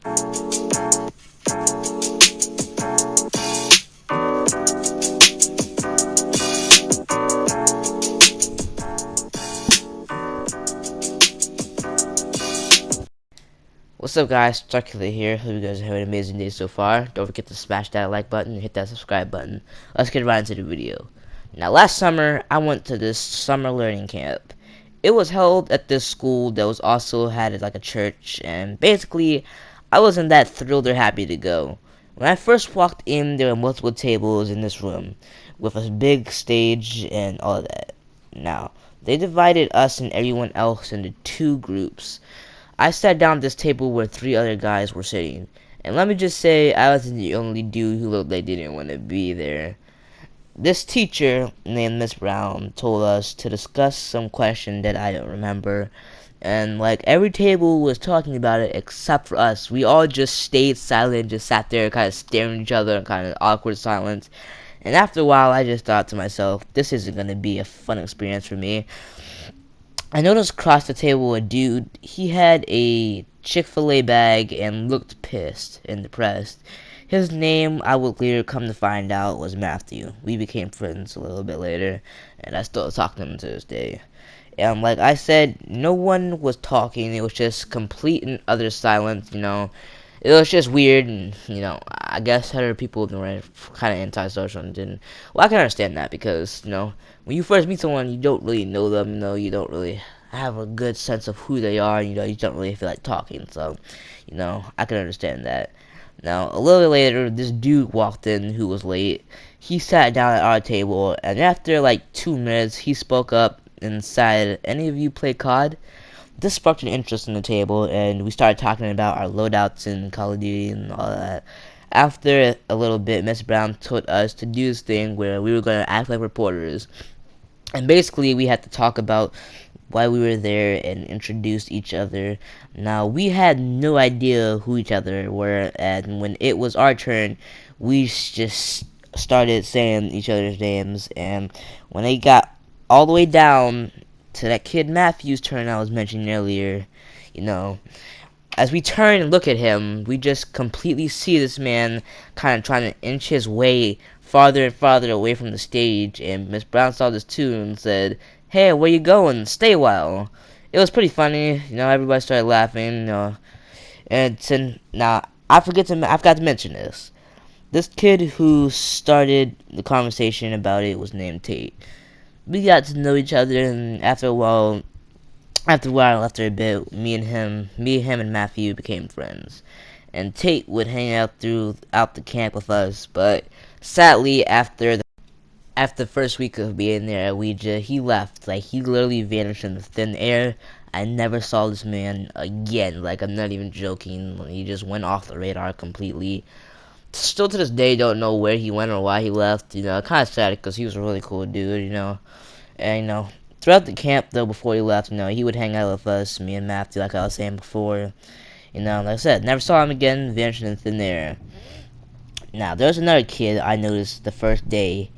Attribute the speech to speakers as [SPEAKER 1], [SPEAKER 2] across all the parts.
[SPEAKER 1] What's up, guys? Starkiller here. Hope you guys are having an amazing day so far. Don't forget to smash that like button and hit that subscribe button. Let's get right into the video. Now, last summer, I went to this summer learning camp. It was held at this school that was also had like a church, and basically, I wasn't that thrilled or happy to go. When I first walked in, there were multiple tables in this room, with a big stage and all of that. Now, they divided us and everyone else into two groups. I sat down at this table where three other guys were sitting, and let me just say, I wasn't the only dude who looked like they didn't want to be there. This teacher, named Miss Brown, told us to discuss some question that I don't remember, and like every table was talking about it except for us. We all just stayed silent, just sat there kind of staring at each other in kind of awkward silence. And after a while, I just thought to myself, this isn't going to be a fun experience for me. I noticed across the table a dude. He had a Chick-fil-A bag and looked pissed and depressed. His name, I would later come to find out, was Matthew. We became friends a little bit later, and I still talk to him to this day. And like I said, no one was talking. It was just complete and utter silence. It was just weird, and I guess other people were kind of antisocial and didn't. Well, I can understand that because when you first meet someone, you don't really know them. You don't really have a good sense of who they are. You don't really feel like talking. So, I can understand that. Now, a little bit later, this dude walked in who was late. He sat down at our table, and after like 2 minutes, he spoke up and said, "Any of you play COD?" This sparked an interest in the table, and we started talking about our loadouts in Call of Duty and all that. After a little bit, Miss Brown told us to do this thing where we were going to act like reporters. And basically, we had to talk about why we were there and introduce each other. Now, we had no idea who each other were, and when it was our turn, we just started saying each other's names. And when they got all the way down to that kid Matthew's turn I was mentioning earlier, you know, as we turn and look at him, we just completely see this man kind of trying to inch his way farther and farther away from the stage, and Miss Brown saw this too and said, "Hey, where you going? Stay a while." It was pretty funny, everybody started laughing, and now I forgot to mention this. This kid who started the conversation about it was named Tate. We got to know each other, and after a bit, me, him, and Matthew became friends. And Tate would hang out throughout the camp with us, but sadly, after the first week of being there at Ouija, he left. Like, he literally vanished in the thin air. I never saw this man again. Like, I'm not even joking. He just went off the radar completely. Still to this day, don't know where he went or why he left. Kind of sad because he was a really cool dude. And throughout the camp though, before he left, he would hang out with us, me and Matthew, like I was saying before. Like I said, never saw him again. Vanished in thin air. Now there's another kid I noticed the first day.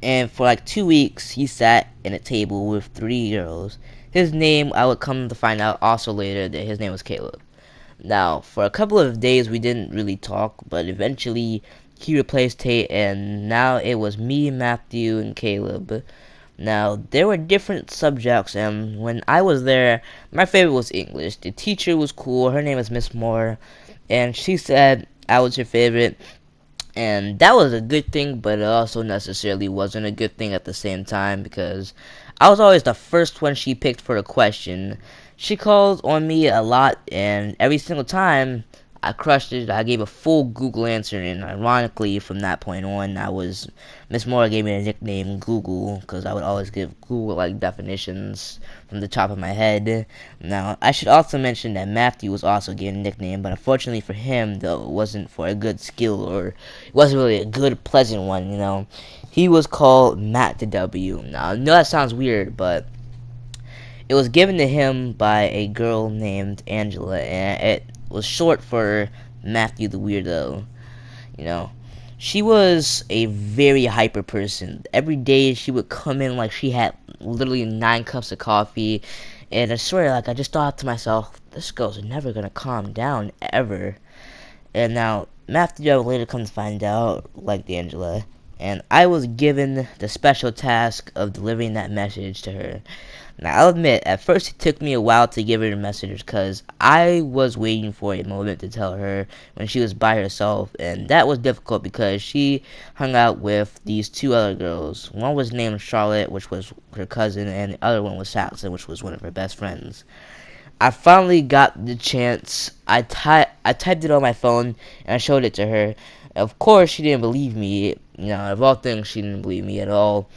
[SPEAKER 1] And for like 2 weeks, he sat in a table with three girls. His name, I would come to find out also later that his name was Caleb. Now, for a couple of days, we didn't really talk, but eventually he replaced Tate, and now it was me, Matthew, and Caleb. Now, there were different subjects, and when I was there, my favorite was English. The teacher was cool. Her name was Miss Moore, and she said I was her favorite, and that was a good thing, but it also necessarily wasn't a good thing at the same time, because I was always the first one she picked for a question. She called on me a lot, and every single time I crushed it. I gave a full Google answer, and ironically, from that point on, Miss Moore gave me a nickname Google, because I would always give Google like definitions from the top of my head. Now, I should also mention that Matthew was also given a nickname, but unfortunately for him, though, it wasn't for a good skill, or it wasn't really a good, pleasant one. He was called Matt the W. Now, I know that sounds weird, but it was given to him by a girl named Angela, and it was short for Matthew the Weirdo. You know, she was a very hyper person. Every day she would come in like she had literally 9 cups of coffee, And I swear, like, I just thought to myself, this girl's never gonna calm down, ever. And now, Matthew later comes to find out, like D'Angela, and I was given the special task of delivering that message to her. Now, I'll admit, at first it took me a while to give her the message because I was waiting for a moment to tell her when she was by herself, and that was difficult because she hung out with these two other girls. One was named Charlotte, which was her cousin, and the other one was Saxon, which was one of her best friends. I finally got the chance. I typed it on my phone and I showed it to her. Of course, she didn't believe me. You know, of all things, she didn't believe me at all.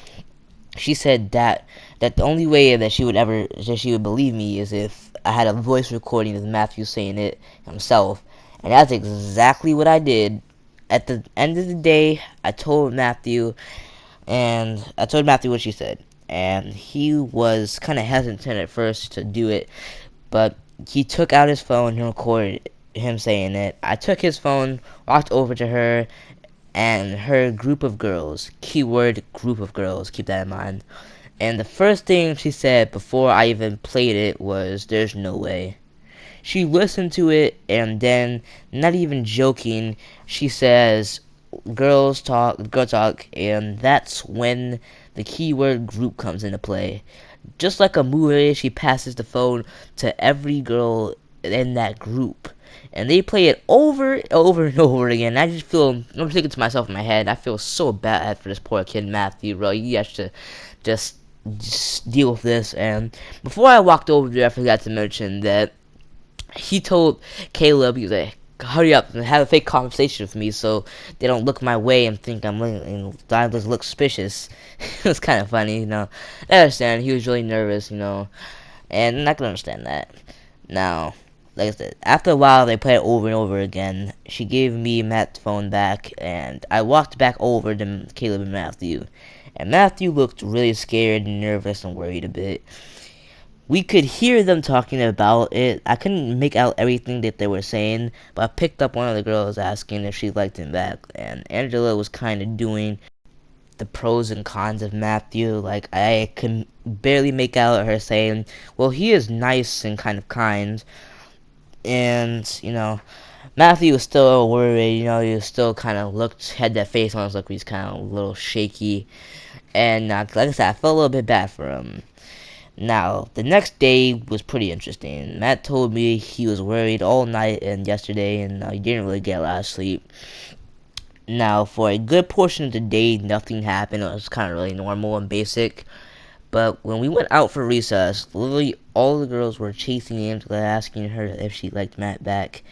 [SPEAKER 1] She said that the only way that she would believe me is if I had a voice recording of Matthew saying it himself, and that's exactly what I did. At the end of the day, I told Matthew what she said, and he was kind of hesitant at first to do it, but he took out his phone and recorded him saying it. I took his phone, walked over to her, and her group of girls, keyword group of girls, keep that in mind. And the first thing she said before I even played it was, "There's no way." She listened to it, and then, not even joking, she says, girl talk, and that's when the keyword group comes into play. Just like a movie, she passes the phone to every girl in that group, and they play it over and over and over again. I'm thinking to myself in my head, I feel so bad for this poor kid Matthew, bro. He has to just deal with this. And before I walked over there, I forgot to mention that he told Caleb, he was like, hurry up and have a fake conversation with me so they don't look my way and think I just look suspicious. It was kind of funny, you know. I understand, he was really nervous, you know, and I can understand that. Now, like I said, after a while they played it over and over again. She gave me Matt's phone back, and I walked back over to Caleb and Matthew. And Matthew looked really scared and nervous and worried a bit. We could hear them talking about it. I couldn't make out everything that they were saying, but I picked up one of the girls asking if she liked him back, and Angela was kind of doing the pros and cons of Matthew. Like, I could barely make out her saying, well, he is nice and kind of kind, and, you know, Matthew was still worried, you know, he was still kind of had that face on his look, he's kind of a little shaky, and like I said, I felt a little bit bad for him. Now, the next day was pretty interesting. Matt told me he was worried all night and yesterday, and he didn't really get a lot of sleep. Now, for a good portion of the day, nothing happened. It was kind of really normal and basic. But when we went out for recess, literally all the girls were chasing Angela, asking her if she liked Matt back.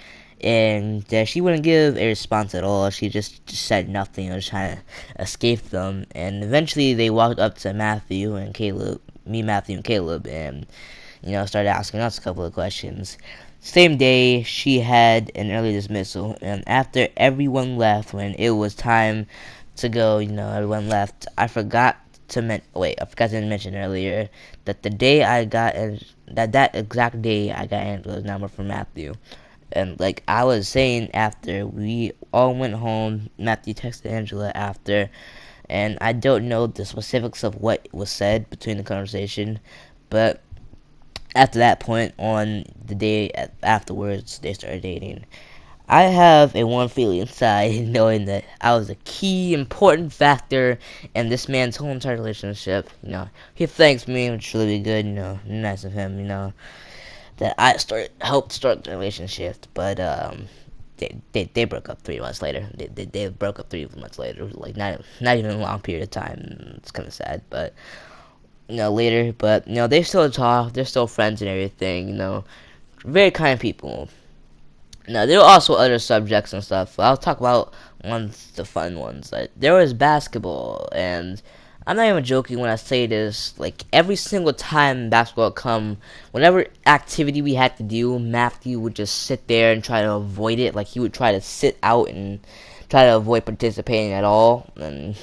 [SPEAKER 1] And she wouldn't give a response at all. She just said nothing. I was trying to escape them. And eventually they walked up to Matthew and Caleb, Matthew, and Caleb, and, you know, started asking us a couple of questions. Same day, she had an early dismissal, and after everyone left, when it was time to go, you know, everyone left, I forgot to mention earlier that the day I got, that exact day I got Angela's number from Matthew. And like I was saying, after we all went home, Matthew texted Angela after, and I don't know the specifics of what was said between the conversation, but after that point, on the day afterwards, they started dating. I have a warm feeling inside knowing that I was a key, important factor in this man's whole entire relationship. You know, he thanks me, which is really good, you know, nice of him, you know, that I helped start the relationship, but they broke up 3 months later. They broke up 3 months later, like not even a long period of time. It's kind of sad, but you know, later. But you know, they still talk. They're still friends and everything. You know, very kind people. Now there are also other subjects and stuff. I'll talk about the fun ones. Like, there was basketball, and I'm not even joking when I say this. Like, every single time basketball come, whatever activity we had to do, Matthew would just sit there and try to avoid it. Like, he would try to sit out and try to avoid participating at all. And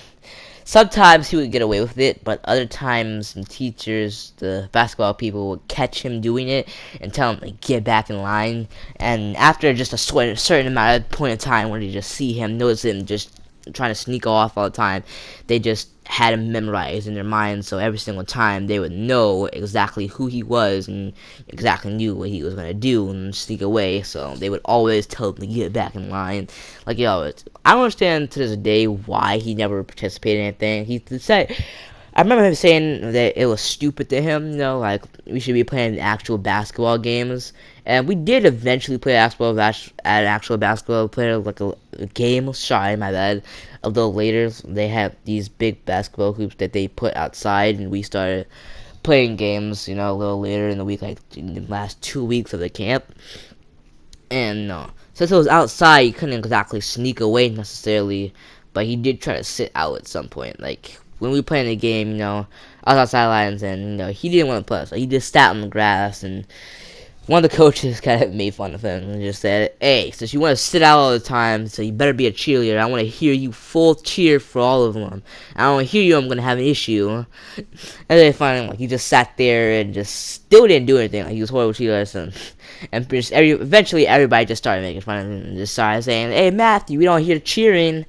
[SPEAKER 1] sometimes he would get away with it, but other times the teachers, the basketball people, would catch him doing it and tell him to get back in line. And after just a certain amount of point of time where they just see him, notice him just trying to sneak off all the time, they just had him memorized in their mind, so every single time they would know exactly who he was and exactly knew what he was gonna do and sneak away. So they would always tell him to get back in line. Like, I don't understand to this day why he never participated in anything. He said, I remember him saying that it was stupid to him, like we should be playing actual basketball games. And we did eventually play at an actual basketball player, like a game. Sorry, my bad. A little later, they have these big basketball hoops that they put outside, and we started playing games, a little later in the week, like in the last 2 weeks of the camp. And since it was outside, you couldn't exactly sneak away necessarily, but he did try to sit out at some point. Like when we were playing the game, I was outside lines, and he didn't want to play, so he just sat on the grass. And one of the coaches kind of made fun of him and just said, "Hey, since you want to sit out all the time, so you better be a cheerleader. I want to hear you full cheer for all of them. I don't want to hear you. I'm gonna have an issue." And then finally, he just sat there and just still didn't do anything. Like he was horrible cheerleader, and just eventually everybody just started making fun of him and just started saying, "Hey, Matthew, we don't hear cheering,"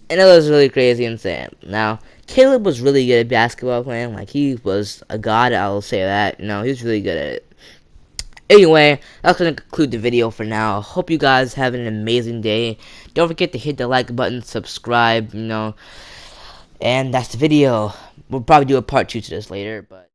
[SPEAKER 1] and it was really crazy and sad. Now, Caleb was really good at basketball playing. Like he was a god. I'll say that. He was really good at it. Anyway, that's going to conclude the video for now. Hope you guys have an amazing day. Don't forget to hit the like button, subscribe, and that's the video. We'll probably do a part 2 to this later, but